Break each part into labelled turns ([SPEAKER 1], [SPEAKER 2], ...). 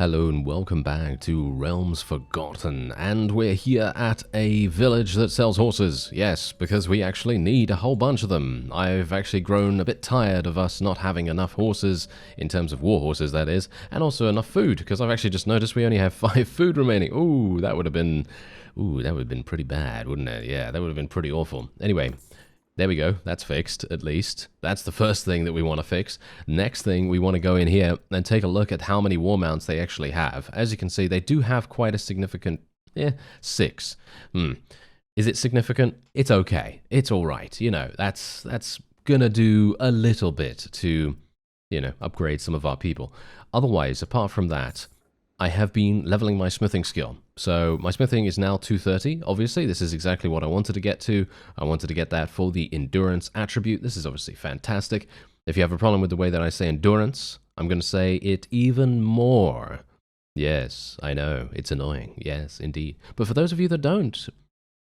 [SPEAKER 1] Hello and welcome back to Realms Forgotten, and we're here at a village that sells horses. Yes, because we actually need a whole bunch of them. I've actually grown a bit tired of us not having enough horses, in terms of war horses that is, and also enough food, because I've actually just noticed we only have 5 food remaining. Ooh, that would have been pretty bad, wouldn't it? Yeah, that would have been pretty awful. Anyway, there we go. That's fixed, at least. That's the first thing that we want to fix. Next thing, we want to go in here and take a look at how many war mounts they actually have. As you can see, they do have quite a significant... 6. Is it significant? It's okay. It's alright. You know, that's gonna do a little bit to, you know, upgrade some of our people. Otherwise, apart from that, I have been leveling my smithing skill. So my smithing is now 230, obviously. This is exactly what I wanted to get to. I wanted to get that for the endurance attribute. This is obviously fantastic. If you have a problem with the way that I say endurance, I'm going to say it even more. Yes, I know, it's annoying. Yes, indeed. But for those of you that don't,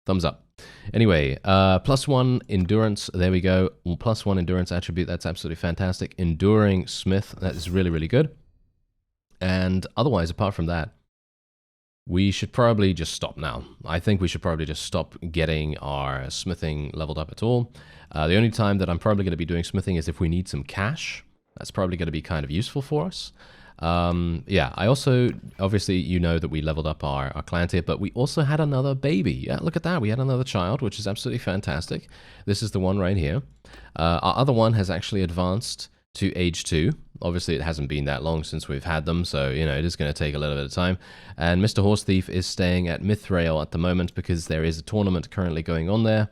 [SPEAKER 1] thumbs up. Anyway, +1 endurance, there we go. +1 endurance attribute, that's absolutely fantastic. Enduring smith, that is really, really good. And otherwise, apart from that, we should probably just stop now. I think we should probably just stop getting our smithing leveled up at all. The only time that I'm probably going to be doing smithing is if we need some cash. That's probably going to be kind of useful for us. Yeah, I also, obviously, you know that we leveled up our clan tier, but we also had another baby. Yeah, look at that. We had another child, which is absolutely fantastic. This is the one right here. Our other one has actually advanced to age 2. Obviously, it hasn't been that long since we've had them, so, you know, it is going to take a little bit of time. And Mr. Horse Thief is staying at Mithrael at the moment because there is a tournament currently going on there,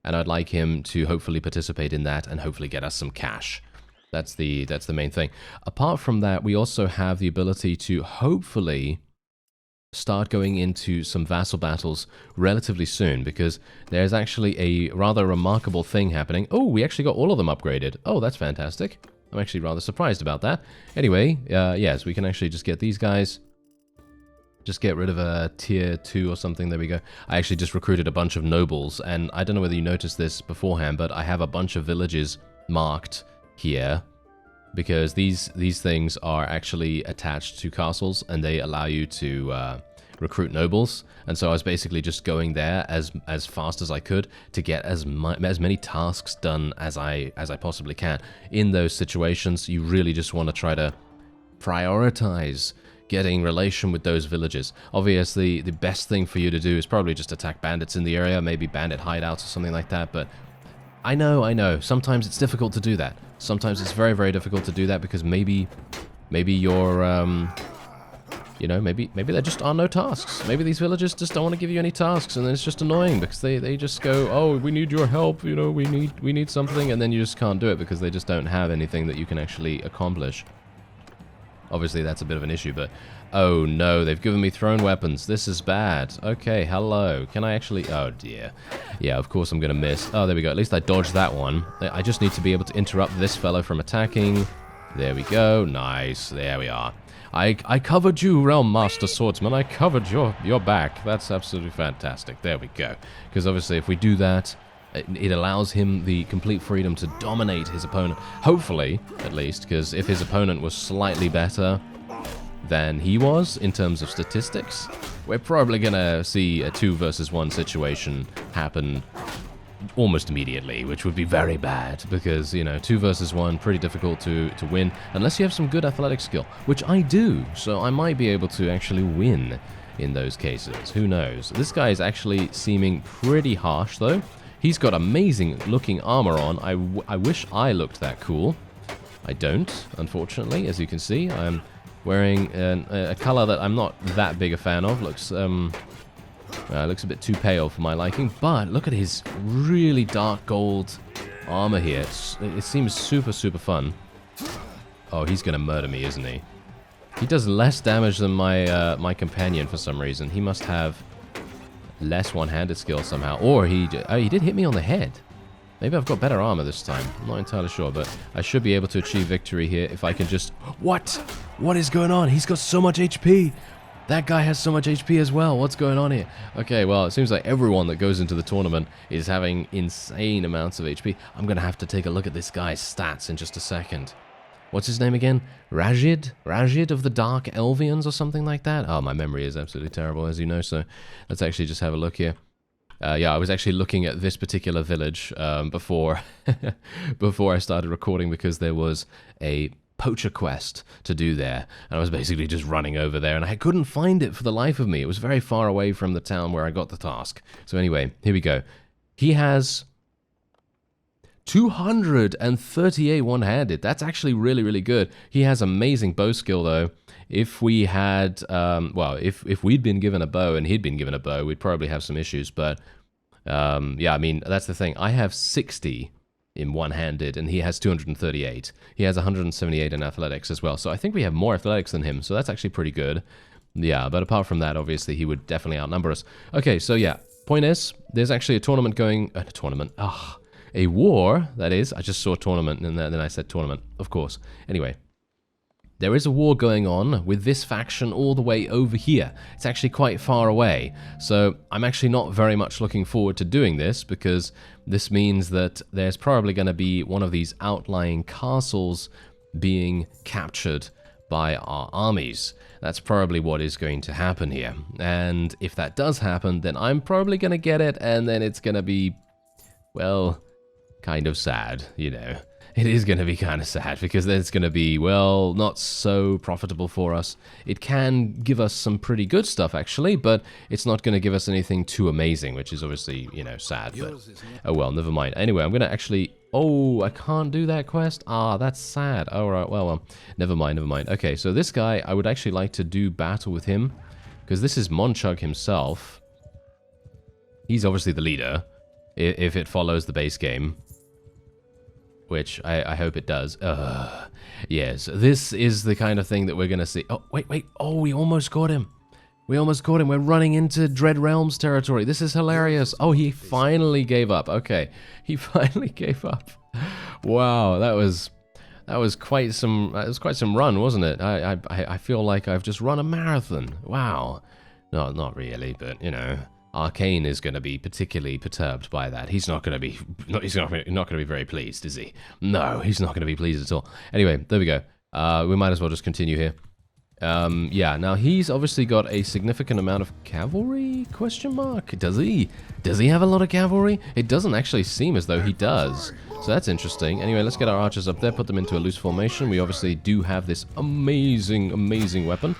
[SPEAKER 1] and I'd like him to hopefully participate in that and hopefully get us some cash. That's the main thing. Apart from that, we also have the ability to hopefully start going into some vassal battles relatively soon, because there's actually a rather remarkable thing happening. Oh, we actually got all of them upgraded. Oh, that's fantastic. I'm actually rather surprised about that. Anyway, yes, we can actually just get these guys. Just get rid of a tier 2 or something. There we go. I actually just recruited a bunch of nobles, and I don't know whether you noticed this beforehand, but I have a bunch of villages marked here because these things are actually attached to castles, and they allow you to recruit nobles. And so I was basically just going there as fast as I could to get as many tasks done as I possibly can. In those situations, you really just want to try to prioritize getting relation with those villages. Obviously, the best thing for you to do is probably just attack bandits in the area, maybe bandit hideouts or something like that, but I know, sometimes it's difficult to do that. Sometimes it's very, very difficult to do that because maybe you're, you know, maybe there just are no tasks. Maybe these villagers just don't want to give you any tasks, and then it's just annoying because they just go, oh, we need your help, you know, we need something, and then you just can't do it because they just don't have anything that you can actually accomplish. Obviously, that's a bit of an issue, but oh no, they've given me thrown weapons. This is bad. Okay, hello. Can I actually... Oh dear. Yeah, of course I'm going to miss. Oh, there we go. At least I dodged that one. I just need to be able to interrupt this fellow from attacking. There we go. Nice. There we are. I covered you, Realm Master Swordsman. I covered your back. That's absolutely fantastic. There we go. Because obviously if we do that, it allows him the complete freedom to dominate his opponent. Hopefully, at least, because if his opponent was slightly better than he was in terms of statistics, we're probably going to see a 2 versus 1 situation happen almost immediately, which would be very bad because, you know, 2 versus 1, pretty difficult to win unless you have some good athletic skill, which I do, so I might be able to actually win in those cases. Who knows? This guy is actually seeming pretty harsh, though. He's got amazing looking armor on. I wish I looked that cool. I don't, unfortunately, as you can see. I'm wearing a color that I'm not that big a fan of. Looks a bit too pale for my liking, but look at his really dark gold armor here. It seems super, super fun. Oh, he's gonna murder me, isn't he? He does less damage than my companion for some reason. He must have less one-handed skill somehow, or he did hit me on the head. Maybe I've got better armor this time. I'm not entirely sure, but I should be able to achieve victory here if I can just... What is going on? He's got so much HP. That guy has so much HP as well. What's going on here? Okay, well, it seems like everyone that goes into the tournament is having insane amounts of HP. I'm going to have to take a look at this guy's stats in just a second. what's his name again? Rajid? Rajid of the Dark Elvians or something like that? Oh, my memory is absolutely terrible, as you know, so let's actually just have a look here. Yeah, I was actually looking at this particular village before before I started recording because there was a poacher quest to do there, and I was basically just running over there, and I couldn't find it for the life of me. It was very far away from the town where I got the task. So anyway, here we go. He has 238 one-handed. That's actually really, really good. He has amazing bow skill, though. If we had, well, if we'd been given a bow and he'd been given a bow, we'd probably have some issues. But, yeah, I mean, that's the thing. I have 60 in one-handed, and he has 238. He has 178 in athletics as well. So I think we have more athletics than him, so that's actually pretty good. Yeah, but apart from that, obviously, he would definitely outnumber us. Okay, so yeah, point is, there's actually a tournament going... a war, that is. I just saw tournament, and then I said tournament, of course. Anyway, there is a war going on with this faction all the way over here. It's actually quite far away, so I'm actually not very much looking forward to doing this, because this means that there's probably going to be one of these outlying castles being captured by our armies. That's probably what is going to happen here. And if that does happen, then I'm probably going to get it, and then it's going to be, well, kind of sad, you know. It is going to be kind of sad because then it's going to be, well, not so profitable for us. It can give us some pretty good stuff, actually, but it's not going to give us anything too amazing, which is obviously, you know, sad. But, oh, well, never mind. Anyway, I'm going to actually... Oh, I can't do that quest? Ah, that's sad. All right, well, never mind, never mind. Okay, so this guy, I would actually like to do battle with him because this is Monchug himself. He's obviously the leader, if it follows the base game. Which I hope it does. Yes, this is the kind of thing that we're going to see. Oh, wait. Oh, we almost got him. We almost got him. We're running into Dread Realms territory. This is hilarious. Oh, he finally gave up. Okay, he finally gave up. Wow, that was quite some run, wasn't it? I feel like I've just run a marathon. Wow. No, not really, but you know. Arcane is going to be particularly perturbed by that. He's not going to be very pleased, is he? No, he's not going to be pleased at all. Anyway, there we go. We might as well just continue here. Yeah, now he's obviously got a significant amount of cavalry, question mark? Does he? Does he have a lot of cavalry? It doesn't actually seem as though he does. So that's interesting. Anyway, let's get our archers up there, put them into a loose formation. We obviously do have this amazing, amazing weapon.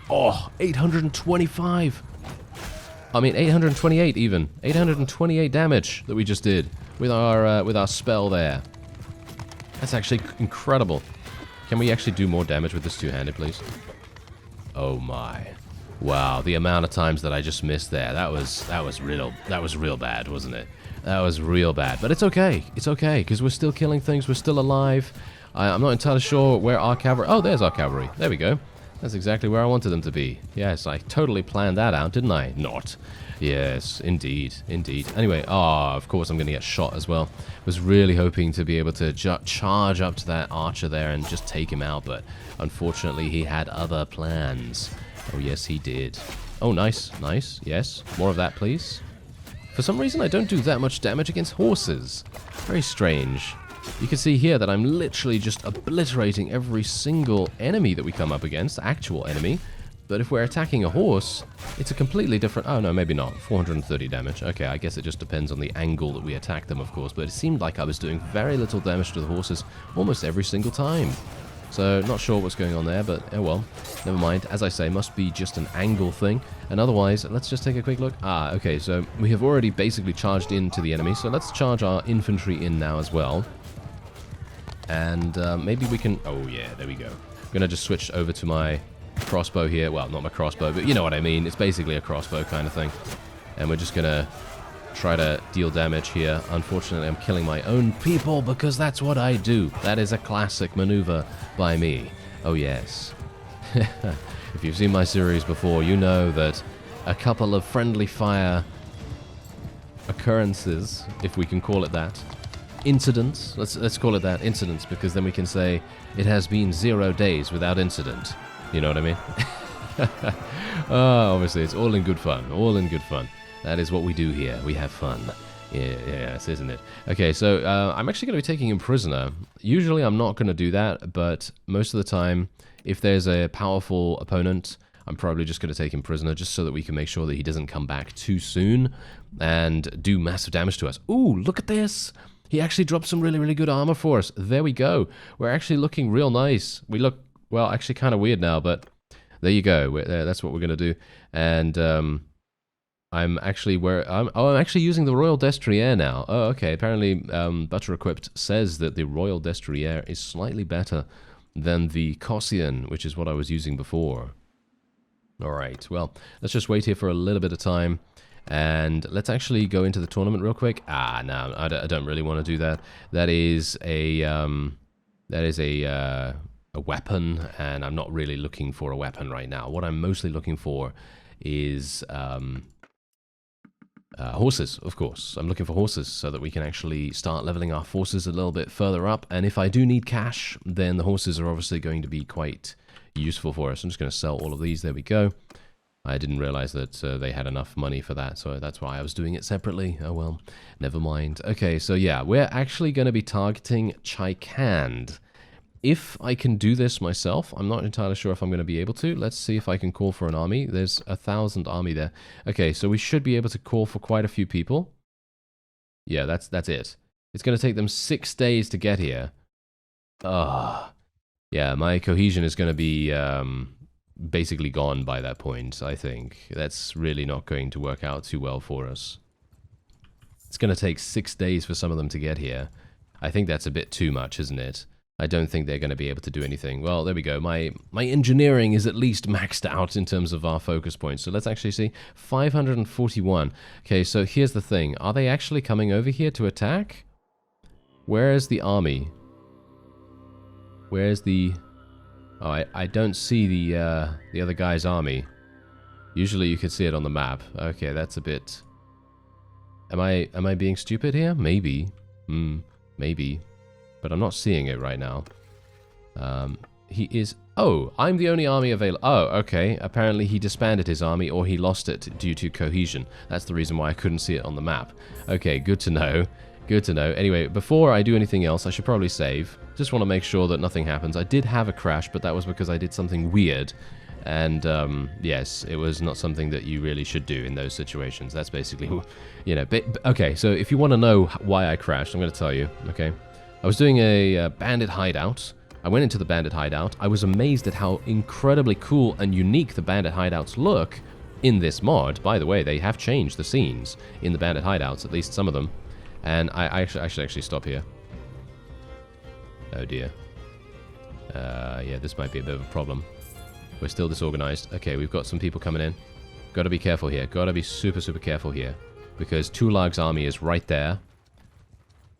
[SPEAKER 1] Oh, 825! I mean, 828 even. 828 damage that we just did with our spell there. That's actually incredible. Can we actually do more damage with this two-handed, please? Oh my! Wow, the amount of times that I just missed there. That was real bad, wasn't it? That was real bad. But it's okay. It's okay because we're still killing things. We're still alive. I'm not entirely sure where our cavalry. Oh, there's our cavalry. There we go. That's exactly where I wanted them to be. Yes, I totally planned that out, didn't I? Not. Yes, indeed, indeed. Anyway, of course I'm going to get shot as well. Was really hoping to be able to charge up to that archer there and just take him out, but unfortunately he had other plans. Oh, yes, he did. Oh, nice, nice. Yes, more of that, please. For some reason, I don't do that much damage against horses. Very strange. You can see here that I'm literally just obliterating every single enemy that we come up against, actual enemy. But if we're attacking a horse, it's a completely different... Oh, no, maybe not. 430 damage. Okay, I guess it just depends on the angle that we attack them, of course. But it seemed like I was doing very little damage to the horses almost every single time. So, not sure what's going on there, but oh well. Never mind. As I say, must be just an angle thing. And otherwise, let's just take a quick look. Okay, so we have already basically charged into the enemy. So let's charge our infantry in now as well. And maybe we can... Oh, yeah, there we go. I'm going to just switch over to my crossbow here. Well, not my crossbow, but you know what I mean. It's basically a crossbow kind of thing. And we're just going to try to deal damage here. Unfortunately, I'm killing my own people because that's what I do. That is a classic maneuver by me. Oh, yes. If you've seen my series before, you know that a couple of friendly fire occurrences, if we can call it that, incidents, let's call it that, incidents, because then we can say it has been 0 days without incident. You know what I mean? Obviously, it's all in good fun. All in good fun. That is what we do here. We have fun Yes, isn't it? Okay, so I'm actually going to be taking him prisoner. Usually I'm not going to do that, but most of the time, if there's a powerful opponent, I'm probably just going to take him prisoner just so that we can make sure that he doesn't come back too soon and do massive damage to us. Ooh, look at this! He actually dropped some really, really good armor for us. There we go. We're actually looking real nice. We look, well, actually kind of weird now, but there you go. That's what we're going to do. And I'm actually I'm actually using the Royal Destrier now. Oh, okay. Apparently, Butter Equipped says that the Royal Destrier is slightly better than the Cossian, which is what I was using before. All right. Well, let's just wait here for a little bit of time, and let's actually go into the tournament real quick. Ah, no, I don't really want to do that. That is a weapon, and I'm not really looking for a weapon right now. What I'm mostly looking for is horses, of course. I'm looking for horses so that we can actually start leveling our forces a little bit further up. And if I do need cash, then the horses are obviously going to be quite useful for us. I'm just going to sell all of these. There we go. I didn't realize that they had enough money for that, so that's why I was doing it separately. Oh well, never mind. Okay, so yeah, we're actually going to be targeting Chaikand. If I can do this myself, I'm not entirely sure if I'm going to be able to. Let's see if I can call for an army. There's 1,000 army there. Okay, so we should be able to call for quite a few people. Yeah, that's it. It's going to take them 6 days to get here. Yeah, my cohesion is going to be basically gone by that point, I think. That's really not going to work out too well for us. It's going to take 6 days for some of them to get here. I think that's a bit too much, isn't it? I don't think they're going to be able to do anything. Well, there we go. My engineering is at least maxed out in terms of our focus points. So let's actually see. 541. Okay, so here's the thing. Are they actually coming over here to attack? Where is the army? Where's the... Oh, I don't see the other guy's army. Usually you can see it on the map. Okay, that's a bit... Am I being stupid here? Maybe. Maybe. But I'm not seeing it right now. He is... Oh, I'm the only army available. Oh, okay. Apparently he disbanded his army or he lost it due to cohesion. That's the reason why I couldn't see it on the map. Okay, good to know. Good to know. Anyway, before I do anything else, I should probably save. Just want to make sure that nothing happens. I did have a crash, but that was because I did something weird. And, yes, it was not something that you really should do in those situations. That's basically, you know... Okay, so if you want to know why I crashed, I'm going to tell you, okay? I was doing a bandit hideout. I went into the bandit hideout. I was amazed at how incredibly cool and unique the bandit hideouts look in this mod. By the way, they have changed the scenes in the bandit hideouts, at least some of them. And I should actually stop here. Oh dear. Yeah, this might be a bit of a problem. We're still disorganized. Okay, we've got some people coming in. Gotta be careful here. Gotta be super, super careful here. Because Tulag's army is right there.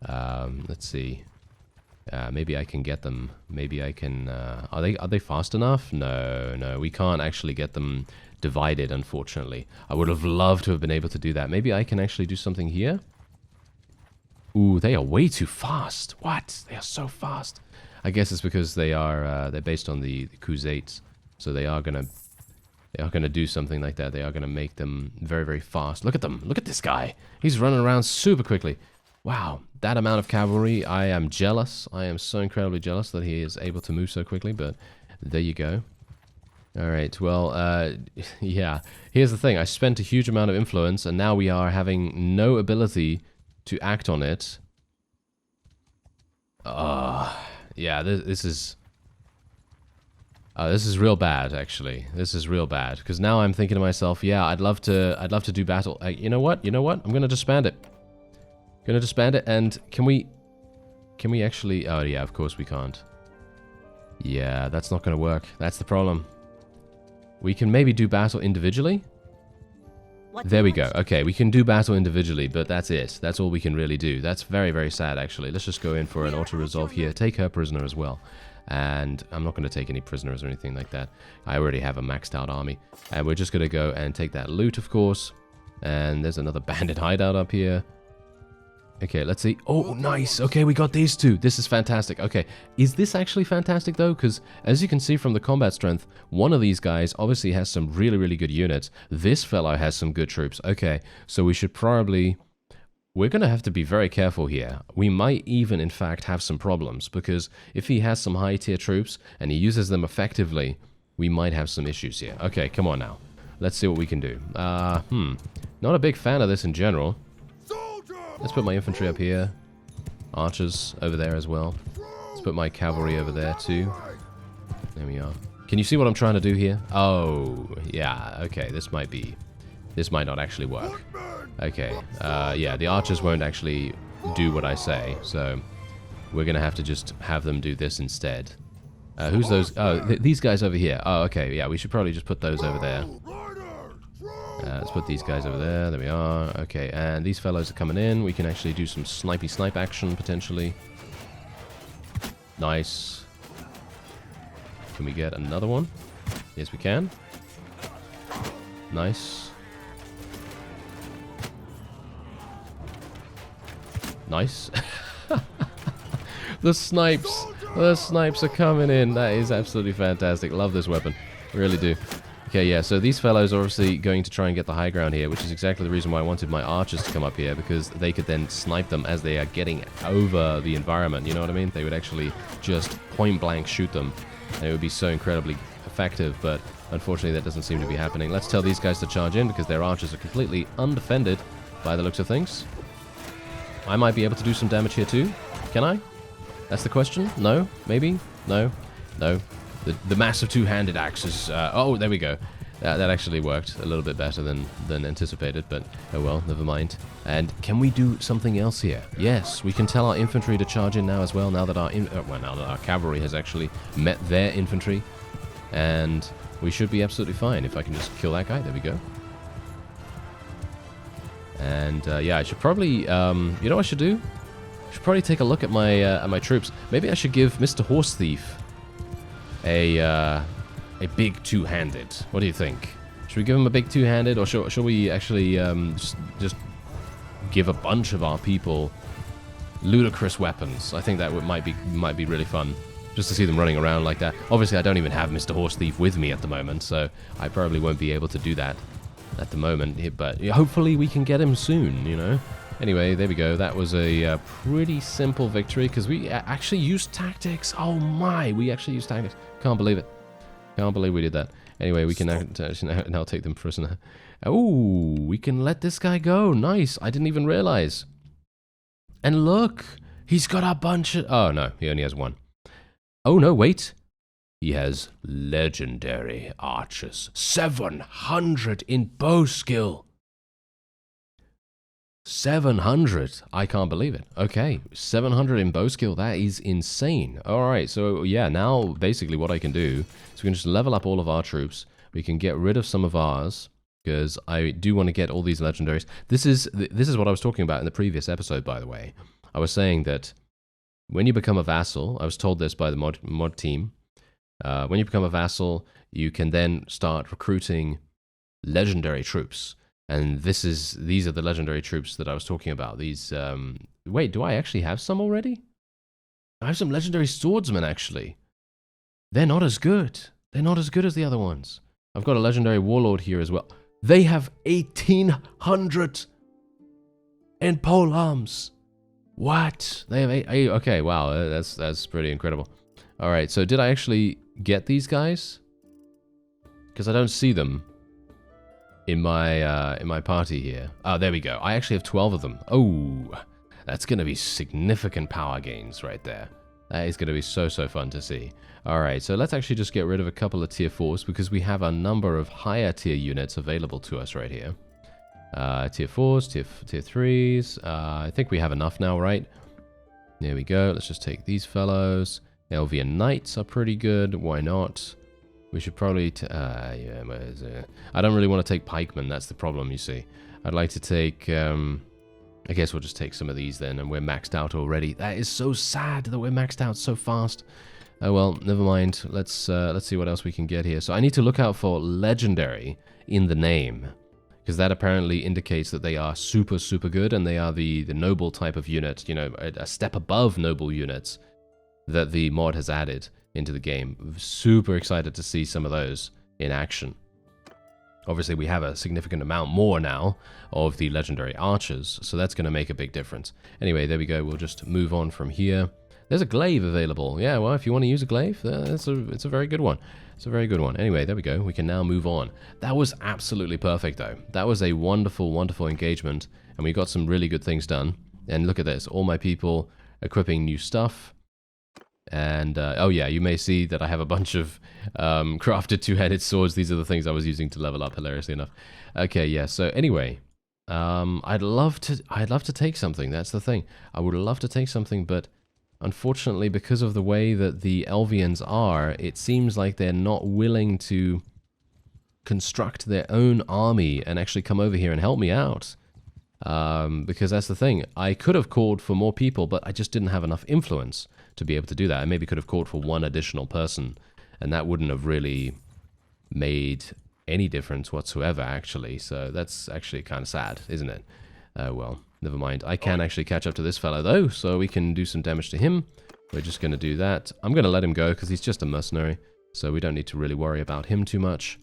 [SPEAKER 1] Let's see. Maybe I can get them. Maybe I can... Are they fast enough? No, we can't actually get them divided, unfortunately. I would have loved to have been able to do that. Maybe I can actually do something here? Ooh, they are way too fast. What? They are so fast. I guess it's because they are they're based on the Khuzaits, so they are gonna do something like that. They are gonna make them very, very fast. Look at them. Look at this guy. He's running around super quickly. Wow, that amount of cavalry. I am jealous. I am so incredibly jealous that he is able to move so quickly. But there you go. All right. Well, yeah. Here's the thing. I spent a huge amount of influence, and now we are having no ability to act on it. Yeah, this is real bad, actually. This is real bad, because now I'm thinking to myself, yeah, I'd love to do battle. You know what? I'm gonna disband it. Gonna disband it, and can we actually? Oh yeah, of course we can't. Yeah, that's not gonna work. That's the problem. We can maybe do battle individually. There we go. Okay, we can do battle individually, but that's it. That's all we can really do. That's very, very sad, actually. Let's just go in for an auto-resolve here. Take her prisoner as well. And I'm not going to take any prisoners or anything like that. I already have a maxed out army. And we're just going to go and take that loot, of course. And there's another bandit hideout up here. Okay, let's see. Oh, nice. Okay, we got these two. This is fantastic. Okay, is this actually fantastic, though? Because as you can see from the combat strength, one of these guys obviously has some really, really good units. This fellow has some good troops. Okay, so we should probably... we're going to have to be very careful here. We might even, in fact, have some problems, because if he has some high-tier troops and he uses them effectively, we might have some issues here. Okay, come on now. Let's see what we can do. Not a big fan of this in general. Let's put my infantry up here. Archers over there as well. Let's put my cavalry over there too. There we are. Can you see what I'm trying to do here? Oh, yeah, okay, this might not actually work. Okay, yeah, the archers won't actually do what I say, so we're going to have to just have them do this instead. Who's those? Oh, these guys over here. Oh, okay, yeah, we should probably just put those over there. Let's put these guys over there. There we are. Okay, and these fellows are coming in. We can actually do some snipey snipe action, potentially. Nice. Can we get another one? Yes, we can. Nice. Nice. The snipes are coming in. That is absolutely fantastic. Love this weapon. Really do. Okay, yeah, so these fellows are obviously going to try and get the high ground here, which is exactly the reason why I wanted my archers to come up here, because they could then snipe them as they are getting over the environment, you know what I mean? They would actually just point blank shoot them, and it would be so incredibly effective, but unfortunately that doesn't seem to be happening. Let's tell these guys to charge in, because their archers are completely undefended by the looks of things. I might be able to do some damage here too. Can I? That's the question? No? Maybe? No? No. The massive two-handed axe is... oh, there we go. That actually worked a little bit better than anticipated, but oh well, never mind. And can we do something else here? Yes, we can tell our infantry to charge in now as well, now that our cavalry has actually met their infantry. And we should be absolutely fine if I can just kill that guy. There we go. And yeah, I should probably... you know what I should do? I should probably take a look at my troops. Maybe I should give Mr. Horse Thief a big two-handed. What do you think? Should we give him a big two-handed, or should we actually just give a bunch of our people ludicrous weapons? I think that might be really fun, just to see them running around like that. Obviously, I don't even have Mr. Horse Thief with me at the moment, so I probably won't be able to do that at the moment. But hopefully, we can get him soon. You know. Anyway, there we go. That was a pretty simple victory, because we actually used tactics. Oh my, we actually used tactics. Can't believe it. Can't believe we did that. Anyway, we can now take them prisoner. Oh, we can let this guy go. Nice. I didn't even realize. And look, he's got a bunch of... Oh, no, he only has one. Oh, no, wait. He has legendary archers. 700 in bow skill. 700. I can't believe it. Okay, 700 in bow skill. That is insane. All right, so yeah, now basically what I can do is we can just level up all of our troops. We can get rid of some of ours, because I do want to get all these legendaries. This is what I was talking about in the previous episode, by the way. I was saying that when you become a vassal, I was told this by the mod team, when you become a vassal, you can then start recruiting legendary troops. And these are the legendary troops that I was talking about. These, wait, do I actually have some already? I have some legendary swordsmen, actually. They're not as good. They're not as good as the other ones. I've got a legendary warlord here as well. They have 1,800 in pole arms. What? They have okay, wow, that's pretty incredible. All right, so did I actually get these guys? Because I don't see them in my party here. Oh, there we go. I actually have 12 of them. Oh, that's going to be significant power gains right there. That is going to be so fun to see. All right, so let's actually just get rid of a couple of tier 4s, because we have a number of higher tier units available to us right here. Tier 4s, tier 3s. I think we have enough now, right? There we go. Let's just take these fellows. Elvian Knights are pretty good. Why not? We should probably... yeah, I don't really want to take pikemen. That's the problem, you see. I'd like to take... I guess we'll just take some of these then, and we're maxed out already. That is so sad that we're maxed out so fast. Oh well, never mind. Let's see what else we can get here. So I need to look out for legendary in the name, because that apparently indicates that they are super good, and they are the noble type of unit, you know, a step above noble units that the mod has added into the game. Super excited to see some of those in action. Obviously, we have a significant amount more now of the legendary archers, so that's going to make a big difference. Anyway, there we go. We'll just move on from here. There's a glaive available. Yeah, well, if you want to use a glaive, it's a very good one. It's a very good one. Anyway, there we go. We can now move on. That was absolutely perfect, though. That was a wonderful, wonderful engagement, and we got some really good things done. And look at this. All my people equipping new stuff. And, oh yeah, you may see that I have a bunch of crafted two-headed swords. These are the things I was using to level up, hilariously enough. Okay, yeah, so anyway, I'd love to take something. That's the thing. I would love to take something, but unfortunately, because of the way that the Elvians are, it seems like they're not willing to construct their own army and actually come over here and help me out. Because that's the thing. I could have called for more people, but I just didn't have enough influence to be able to do that. I maybe could have called for one additional person, and that wouldn't have really made any difference whatsoever, actually. So that's actually kind of sad, isn't it? Well, never mind. I can actually catch up to this fellow, though, so we can do some damage to him. We're just going to do that. I'm going to let him go, because he's just a mercenary, so we don't need to really worry about him too much.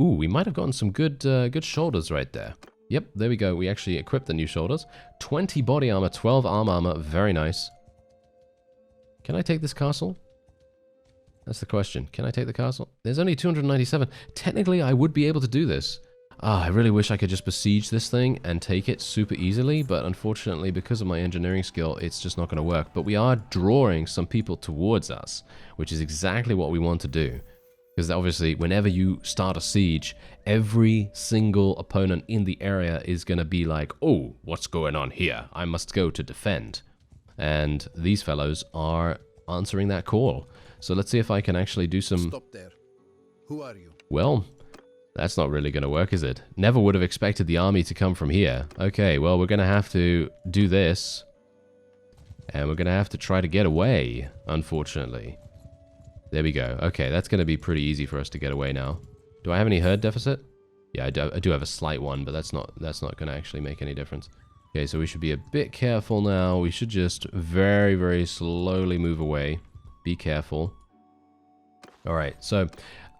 [SPEAKER 1] Ooh, we might have gotten some good shoulders right there. Yep, there we go. We actually equipped the new shoulders. 20 body armor, 12 arm armor. Very nice. Can I take this castle? That's the question. Can I take the castle? There's only 297. Technically, I would be able to do this. I really wish I could just besiege this thing and take it super easily, but unfortunately, because of my engineering skill, it's just not going to work. But we are drawing some people towards us, which is exactly what we want to do. Because obviously, whenever you start a siege, every single opponent in the area is going to be like, oh, what's going on here? I must go to defend. And these fellows are answering that call. So let's see if I can actually do some...
[SPEAKER 2] Stop there. Who are you?
[SPEAKER 1] Well, that's not really going to work, is it? Never would have expected the army to come from here. Okay, well, we're going to have to do this. And we're going to have to try to get away, unfortunately. There we go. Okay, that's going to be pretty easy for us to get away now. Do I have any herd deficit? Yeah, I do have a slight one, but that's not going to actually make any difference. Okay, so we should be a bit careful now. We should just very, very slowly move away. Be careful. All right, so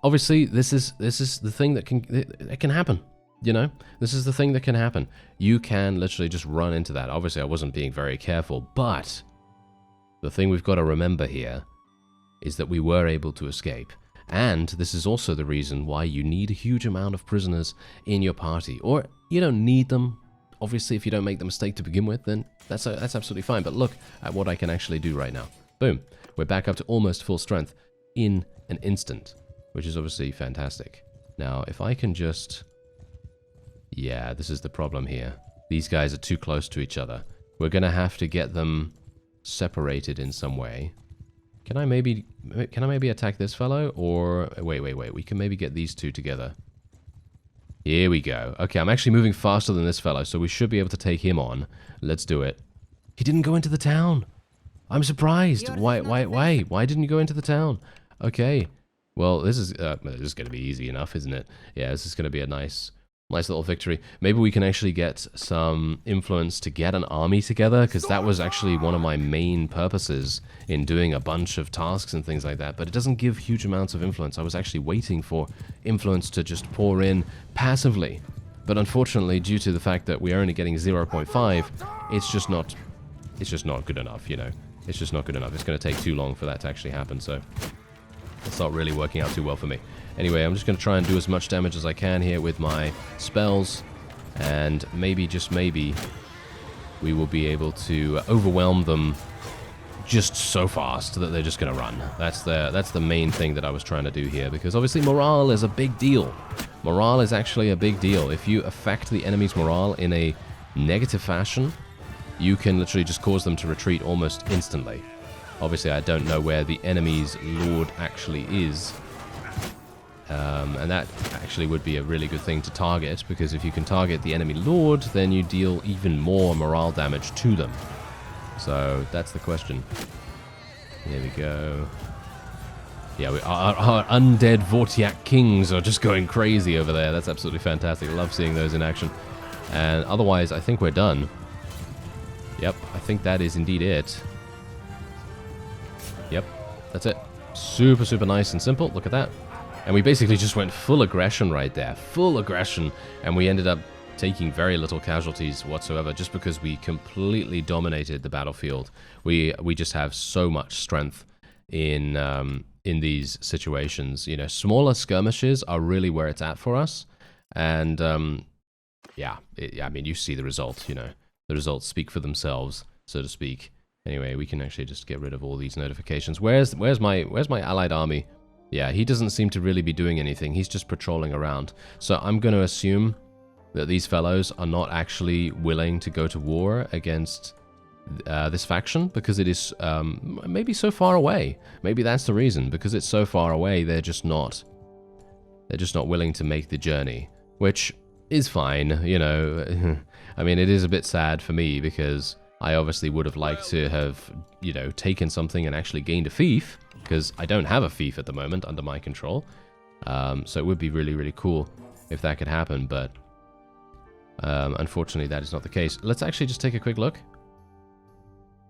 [SPEAKER 1] obviously this is the thing that can happen. You know, this is the thing that can happen. You can literally just run into that. Obviously, I wasn't being very careful, but the thing we've got to remember here is that we were able to escape. And this is also the reason why you need a huge amount of prisoners in your party. Or you don't need them. Obviously, if you don't make the mistake to begin with, then that's absolutely fine. But look at what I can actually do right now. Boom. We're back up to almost full strength in an instant, which is obviously fantastic. Now, if I can just... Yeah, this is the problem here. These guys are too close to each other. We're going to have to get them separated in some way. Can I maybe attack this fellow? Or... Wait. We can maybe get these two together. Here we go. Okay, I'm actually moving faster than this fellow, so we should be able to take him on. Let's do it. He didn't go into the town. I'm surprised. Why didn't you go into the town? Okay. Well, this is going to be easy enough, isn't it? Yeah, this is going to be a nice little victory. Maybe we can actually get some influence to get an army together, because that was actually one of my main purposes in doing a bunch of tasks and things like that, but it doesn't give huge amounts of influence. I was actually waiting for influence to just pour in passively, but unfortunately, due to the fact that we're only getting 0.5, it's just not good enough, you know. It's just not good enough. It's going to take too long for that to actually happen, so it's not really working out too well for me. Anyway, I'm just going to try and do as much damage as I can here with my spells, and maybe, just maybe, we will be able to overwhelm them just so fast that they're just going to run. That's the main thing that I was trying to do here, because obviously morale is a big deal. Morale is actually a big deal. If you affect the enemy's morale in a negative fashion, you can literally just cause them to retreat almost instantly. Obviously, I don't know where the enemy's lord actually is. And that actually would be a really good thing to target, because if you can target the enemy lord, then you deal even more morale damage to them. So that's the question. Here we go. Yeah, our undead Vortiak kings are just going crazy over there. That's absolutely fantastic. I love seeing those in action. And otherwise, I think we're done. Yep, I think that is indeed it. Yep, that's it. Super, super nice and simple. Look at that. And we basically just went full aggression right there. Full aggression. And we ended up taking very little casualties whatsoever just because we completely dominated the battlefield. We just have so much strength in these situations. You know, smaller skirmishes are really where it's at for us. And yeah, I mean, you see the results, you know. The results speak for themselves, so to speak. Anyway, we can actually just get rid of all these notifications. Where's my allied army? Yeah, he doesn't seem to really be doing anything. He's just patrolling around. So I'm going to assume that these fellows are not actually willing to go to war against this faction because it is maybe so far away. Maybe that's the reason. Because it's so far away, they're just not willing to make the journey, which is fine, you know. I mean, it is a bit sad for me because I obviously would have liked to have, you know, taken something and actually gained a fief, because I don't have a fief at the moment under my control. So it would be really, really cool if that could happen, but unfortunately that is not the case. Let's actually just take a quick look.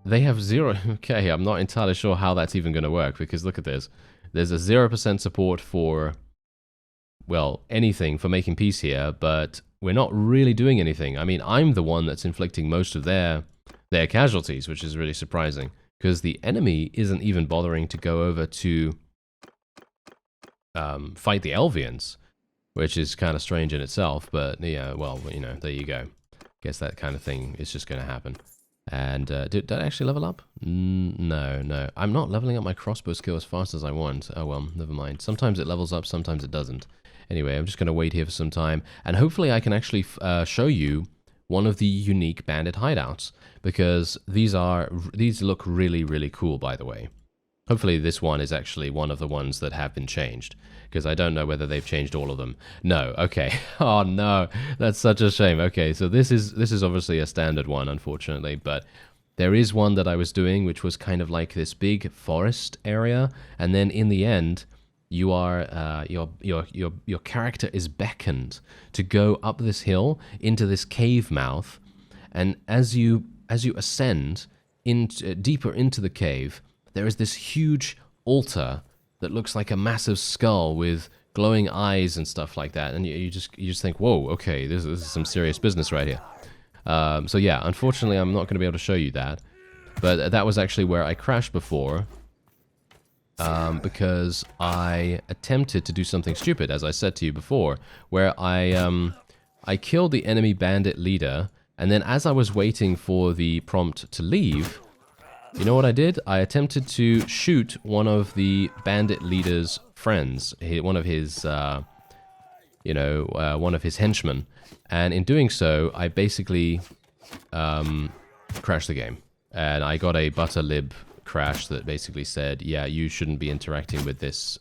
[SPEAKER 1] They have 0. Okay, I'm not entirely sure how that's even going to work, because look at this. There's a 0% support for, well, anything for making peace here, but we're not really doing anything. I mean, I'm the one that's inflicting most of their casualties, which is really surprising, because the enemy isn't even bothering to go over to fight the Elvians, which is kind of strange in itself, but yeah, well, you know, there you go. Guess that kind of thing is just going to happen. And did I actually level up? No. I'm not leveling up my crossbow skill as fast as I want. Oh well, never mind. Sometimes it levels up, sometimes it doesn't. Anyway, I'm just going to wait here for some time, and hopefully I can actually show you one of the unique bandit hideouts, because these look really, really cool, by the way. Hopefully this one is actually one of the ones that have been changed, because I don't know whether they've changed all of them. No, okay. Oh no, that's such a shame. Okay, so this is obviously a standard one, unfortunately, but there is one that I was doing which was kind of like this big forest area, and then in the end, you are your character is beckoned to go up this hill into this cave mouth, and as you ascend deeper into the cave, there is this huge altar that looks like a massive skull with glowing eyes and stuff like that, and you just think, whoa, okay, this is some serious business right here. So yeah, unfortunately, I'm not going to be able to show you that, but that was actually where I crashed before. Because I attempted to do something stupid, as I said to you before, where I killed the enemy bandit leader, and then as I was waiting for the prompt to leave, you know what I did? I attempted to shoot one of the bandit leader's friends, one of his henchmen, and in doing so, I basically crashed the game, and I got a butter lib crash that basically said, yeah, you shouldn't be interacting with this,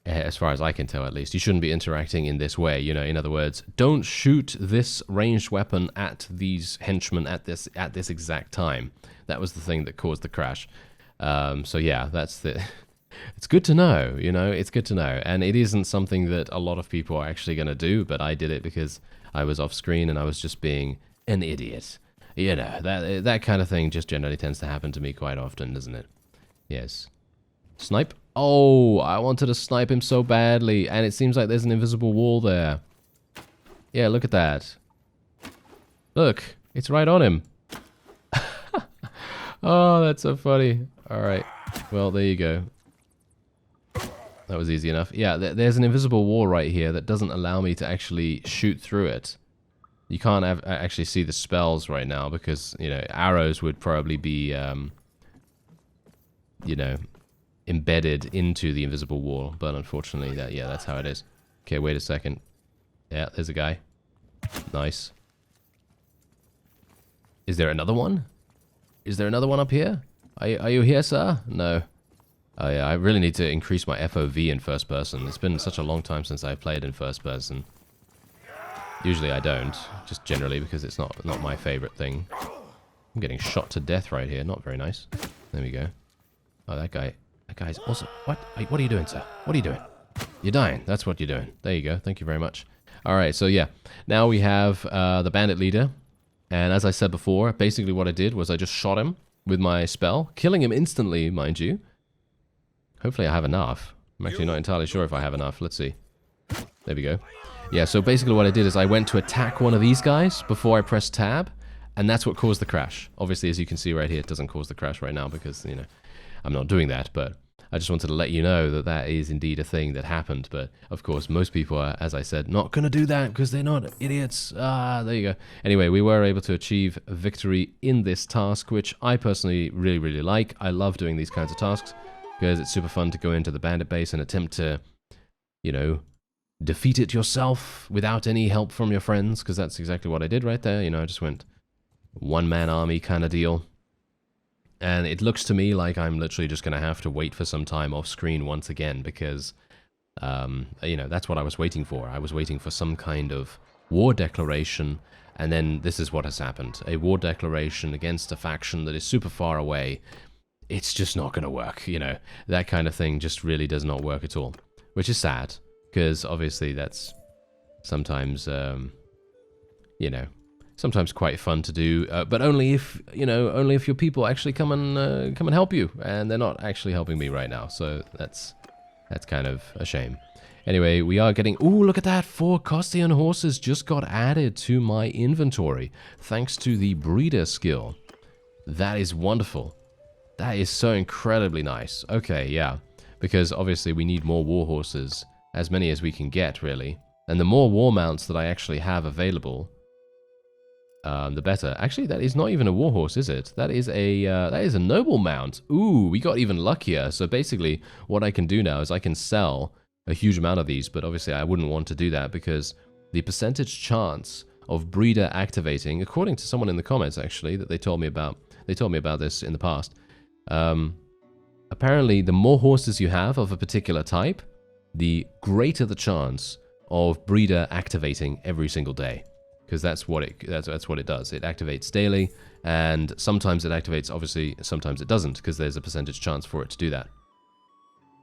[SPEAKER 1] as far as I can tell at least, you shouldn't be interacting in this way, you know, in other words, don't shoot this ranged weapon at these henchmen at this exact time. That was the thing that caused the crash. So yeah, that's it's good to know, you know, it's good to know, and it isn't something that a lot of people are actually going to do, but I did it because I was off screen and I was just being an idiot. You know, that kind of thing just generally tends to happen to me quite often, doesn't it? Yes. Snipe? Oh, I wanted to snipe him so badly, and it seems like there's an invisible wall there. Yeah, look at that. Look, it's right on him. Oh, that's so funny. Alright, well, there you go. That was easy enough. Yeah, there's an invisible wall right here that doesn't allow me to actually shoot through it. You can't actually see the spells right now because, you know, arrows would probably be, you know, embedded into the invisible wall. But unfortunately, that's how it is. Okay, wait a second. Yeah, there's a guy. Nice. Is there another one? Is there another one up here? Are you here, sir? No. Oh yeah, I really need to increase my FOV in first person. It's been such a long time since I've played in first person. Usually I don't, just generally because it's not my favorite thing. I'm getting shot to death right here, not very nice. There we go. Oh, that guy's also... What are you doing, sir? What are you doing? You're dying, that's what you're doing. There you go, thank you very much. Alright, so yeah, now we have the bandit leader, and as I said before, basically what I did was I just shot him with my spell, killing him instantly, mind you. Hopefully I have enough. I'm actually not entirely sure if I have enough. Let's see. There we go. Yeah, so basically what I did is I went to attack one of these guys before I pressed tab, and that's what caused the crash. Obviously, as you can see right here, it doesn't cause the crash right now because, you know, I'm not doing that, but I just wanted to let you know that that is indeed a thing that happened. But, of course, most people are, as I said, not going to do that because they're not idiots. Ah, there you go. Anyway, we were able to achieve victory in this task, which I personally really, really like. I love doing these kinds of tasks because it's super fun to go into the bandit base and attempt to, you know, defeat it yourself without any help from your friends, because that's exactly what I did right there. You know, I just went one-man army kind of deal. And it looks to me like I'm literally just going to have to wait for some time off screen once again because, you know, that's what I was waiting for. I was waiting for some kind of war declaration, and then this is what has happened. A war declaration against a faction that is super far away. It's just not going to work, you know. That kind of thing just really does not work at all, which is sad. Because obviously that's sometimes, you know, sometimes quite fun to do, but only if, you know, only if your people actually come and help you, and they're not actually helping me right now. So that's kind of a shame. Anyway, we are getting. Ooh, look at that! 4 Kostian horses just got added to my inventory thanks to the breeder skill. That is wonderful. That is so incredibly nice. Okay, yeah, because obviously we need more war horses. As many as we can get, really. And the more war mounts that I actually have available, the better. Actually, that is not even a war horse, is it? That is a noble mount. Ooh, we got even luckier. So basically, what I can do now is I can sell a huge amount of these, but obviously I wouldn't want to do that because the percentage chance of breeder activating, according to someone in the comments, actually, that they told me about this in the past, apparently the more horses you have of a particular type, the greater the chance of breeder activating every single day, because that's what it does. It activates daily, and sometimes it activates. Obviously, sometimes it doesn't, because there's a percentage chance for it to do that.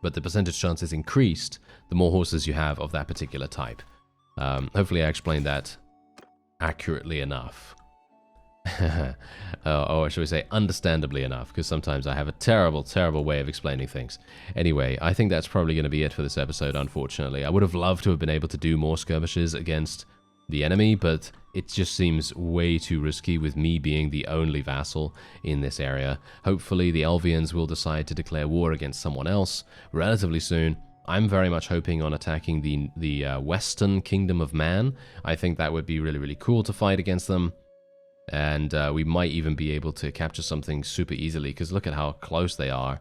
[SPEAKER 1] But the percentage chance is increased the more horses you have of that particular type. Hopefully, I explained that accurately enough. Or should we say understandably enough, because sometimes I have a terrible, terrible way of explaining things. Anyway, I think that's probably going to be it for this episode, unfortunately. I would have loved to have been able to do more skirmishes against the enemy, but it just seems way too risky with me being the only vassal in this area. Hopefully the Elvians will decide to declare war against someone else relatively soon. I'm very much hoping on attacking the Western Kingdom of Man. I think that would be really, really cool to fight against them. And we might even be able to capture something super easily, because look at how close they are.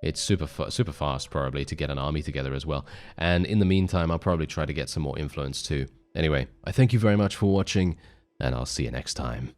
[SPEAKER 1] It's super fast, probably, to get an army together as well. And in the meantime, I'll probably try to get some more influence too. Anyway, I thank you very much for watching, and I'll see you next time.